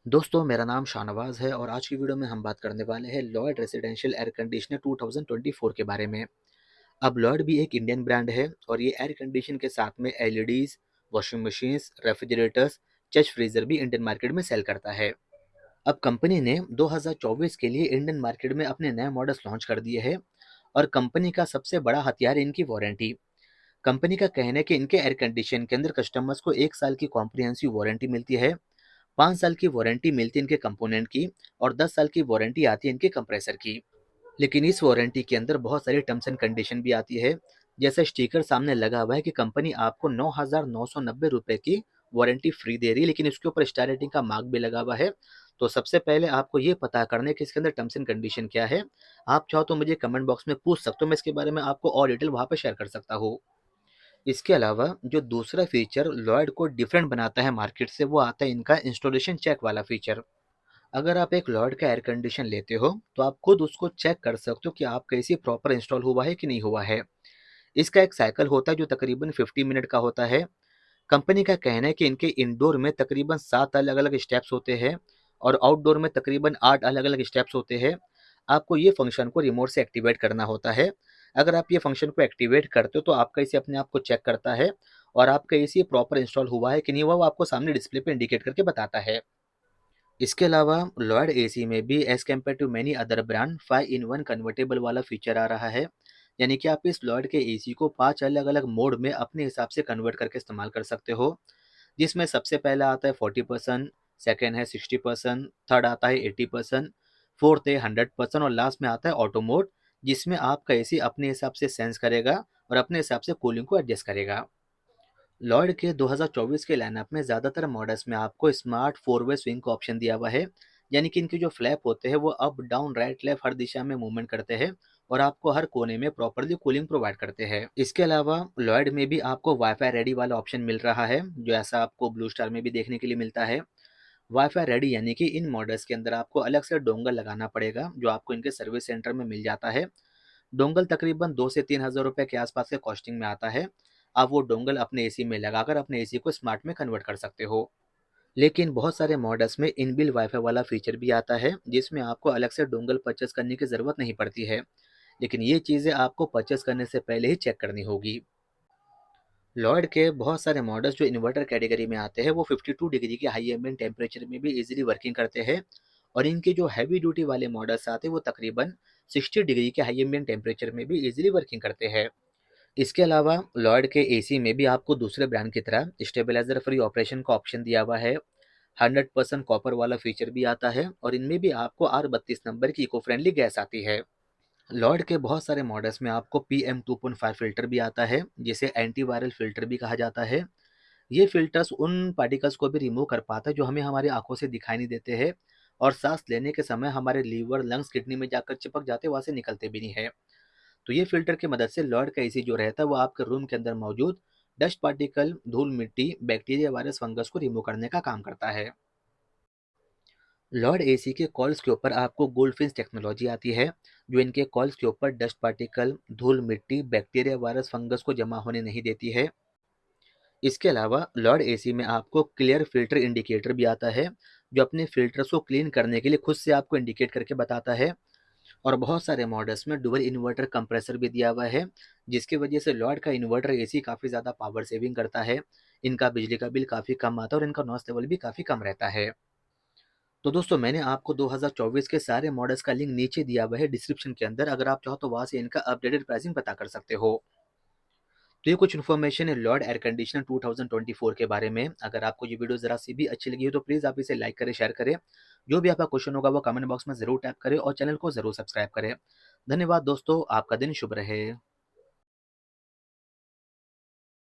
दोस्तों मेरा नाम शाहनवाज़ है और आज की वीडियो में हम बात करने वाले हैं लॉयड रेजिडेंशियल एयर कंडीशनर 2024 के बारे में। अब लॉयड भी एक इंडियन ब्रांड है और ये एयर कंडीशन के साथ में LEDs, washing machines, refrigerators, chest freezer भी इंडियन मार्केट में सेल करता है। अब कंपनी ने 2024 के लिए इंडियन मार्केट में अपने नए मॉडल्स लॉन्च कर दिए हैं और कंपनी का सबसे बड़ा हथियार है इनकी वारंटी। कंपनी का कहना है कि इनके एयर कंडीशन के अंदर कस्टमर्स को 1 साल की कॉम्प्रिहेंसिव वारंटी मिलती है, 5 साल की वारंटी मिलती है इनके कंपोनेंट की और 10 साल की वारंटी आती है इनके कंप्रेसर की। लेकिन इस वारंटी के अंदर बहुत सारी टर्म्स एंड कंडीशन भी आती है। जैसे स्टिकर सामने लगा हुआ है कि कंपनी आपको 9,990 रुपए की वारंटी फ्री दे रही है, लेकिन इसके ऊपर स्टार रेटिंग का मार्क भी लगा हुआ है। तो सबसे पहले आपको ये पता करना है कि इसके अंदर टर्म्स एंड कंडीशन क्या है। आप चाहो तो मुझे कमेंट बॉक्स में पूछ सकते हो, मैं इसके बारे में आपको और डिटेल वहाँ पे शेयर कर सकता हूँ। इसके अलावा जो दूसरा फीचर लॉयड को डिफरेंट बनाता है मार्केट से, वो आता है इनका इंस्टॉलेशन चेक वाला फीचर। अगर आप एक लॉयड का एयर कंडीशन लेते हो तो आप खुद उसको चेक कर सकते हो कि आपका एसी प्रॉपर इंस्टॉल हुआ है कि नहीं हुआ है। इसका एक साइकिल होता है जो तकरीबन 50 मिनट का होता है। कंपनी का कहना है कि इनके इंडोर में तकरीबन 7 अलग अलग स्टेप्स होते हैं और आउटडोर में तकरीबन 8 अलग अलग स्टेप्स होते हैं। आपको ये फंक्शन को रिमोट से एक्टिवेट करना होता है। अगर आप ये फंक्शन को एक्टिवेट करते हो तो आपका एसी अपने आप को चेक करता है और आपका एसी प्रॉपर इंस्टॉल हुआ है कि नहीं हुआ वो आपको सामने डिस्प्ले पे इंडिकेट करके बताता है। इसके अलावा लॉयड एसी में भी as compare to many other brand 5 in 1 convertible वाला फीचर आ रहा है। यानी कि आप इस लॉयड के एसी को 5 अलग अलग मोड में अपने हिसाब से कन्वर्ट करके इस्तेमाल कर सकते हो। जिसमें सबसे पहला आता है 40%, सेकेंड है 60%, थर्ड आता है 80%, फोर्थ है 100% और लास्ट में आता है ऑटो मोड, जिसमें आपका एसी अपने हिसाब से सेंस करेगा और अपने हिसाब से कूलिंग को एडजस्ट करेगा। लॉयड के 2024 के लाइनअप में ज़्यादातर मॉडल्स में आपको स्मार्ट 4 वे स्विंग का ऑप्शन दिया हुआ है। यानी कि इनके जो फ्लैप होते हैं वो अप डाउन राइट लेफ्ट हर दिशा में मूवमेंट करते हैं और आपको हर कोने में प्रॉपरली कूलिंग प्रोवाइड करते हैं। इसके अलावा लॉयड में भी आपको वाईफाई रेडी वाला ऑप्शन मिल रहा है, जो ऐसा आपको ब्लू स्टार में भी देखने के लिए मिलता है। वाईफाई रेडी यानी कि इन मॉडल्स के अंदर आपको अलग से डोंगल लगाना पड़ेगा, जो आपको इनके सर्विस सेंटर में मिल जाता है। डोंगल तकरीबन 2 से 3 हज़ार रुपए के आसपास के कॉस्टिंग में आता है। आप वो डोंगल अपने एसी में लगाकर अपने एसी को स्मार्ट में कन्वर्ट कर सकते हो। लेकिन बहुत सारे मॉडल्स में इनबिल्ट वाईफाई वाला फीचर भी आता है, जिसमें आपको अलग से डोंगल परचेस करने की ज़रूरत नहीं पड़ती है। लेकिन ये चीज़ें आपको परचेस करने से पहले ही चेक करनी होगी। लॉयड के बहुत सारे मॉडल्स जो इन्वर्टर कैटेगरी में आते हैं वो 52 डिग्री के हाई एम्बिएंट टेम्परेचर में भी इजीली वर्किंग करते हैं और इनके जो हैवी ड्यूटी वाले मॉडल्स आते हैं वो तकरीबन 60 डिग्री के हाई एम्बिएंट टेम्परेचर में भी इजीली वर्किंग करते हैं। इसके अलावा लॉयड के एसी में भी आपको दूसरे ब्रांड की तरह स्टेबलाइजर फ्री ऑपरेशन का ऑप्शन दिया हुआ है। 100% कॉपर वाला फीचर भी आता है और इनमें भी आपको R32 नंबर की इको फ्रेंडली गैस आती है। लॉयड के बहुत सारे मॉडल्स में आपको PM2.5 फिल्टर भी आता है, जिसे एंटीवायरल फिल्टर भी कहा जाता है। ये फिल्टर्स उन पार्टिकल्स को भी रिमूव कर पाता है जो हमें हमारी आंखों से दिखाई नहीं देते हैं और सांस लेने के समय हमारे लीवर, लंग्स, किडनी में जाकर चिपक जाते हैं, वहां से निकलते भी नहीं है। तो ये फिल्टर की मदद से लॉयड का एसी जो रहता है वो आपके रूम के अंदर मौजूद डस्ट पार्टिकल, धूल मिट्टी, बैक्टीरिया, वायरस, फंगस को रिमूव करने का काम करता है। लॉयड एसी के कॉइल्स के ऊपर आपको गोल्डफिंच टेक्नोलॉजी आती है, जो इनके कॉइल्स के ऊपर डस्ट पार्टिकल, धूल मिट्टी, बैक्टीरिया, वायरस, फंगस को जमा होने नहीं देती है। इसके अलावा लॉयड एसी में आपको क्लियर फिल्टर इंडिकेटर भी आता है, जो अपने फिल्टर्स को क्लीन करने के लिए खुद से आपको इंडिकेट करके बताता है। और बहुत सारे मॉडल्स में डुअल इन्वर्टर कंप्रेसर भी दिया हुआ है, जिसकी वजह से लॉयड का इन्वर्टर एसी काफ़ी ज़्यादा पावर सेविंग करता है। इनका बिजली का बिल काफ़ी कम आता है और इनका नॉइस लेवल भी काफ़ी कम रहता है। तो दोस्तों मैंने आपको 2024 के सारे मॉडल्स का लिंक नीचे दिया हुआ है डिस्क्रिप्शन के अंदर, अगर आप चाहो तो वहाँ से इनका अपडेटेड प्राइसिंग पता कर सकते हो। तो ये कुछ इन्फॉर्मेशन है लॉयड एयर कंडीशनर 2024 के बारे में। अगर आपको ये वीडियो ज़रा सी भी अच्छी लगी हो तो प्लीज़ आप इसे लाइक करें, शेयर करें। जो भी आपका क्वेश्चन होगा वो कमेंट बॉक्स में ज़रूर टाइप करें और चैनल को ज़रूर सब्सक्राइब करें। धन्यवाद दोस्तों, आपका दिन शुभ रहे।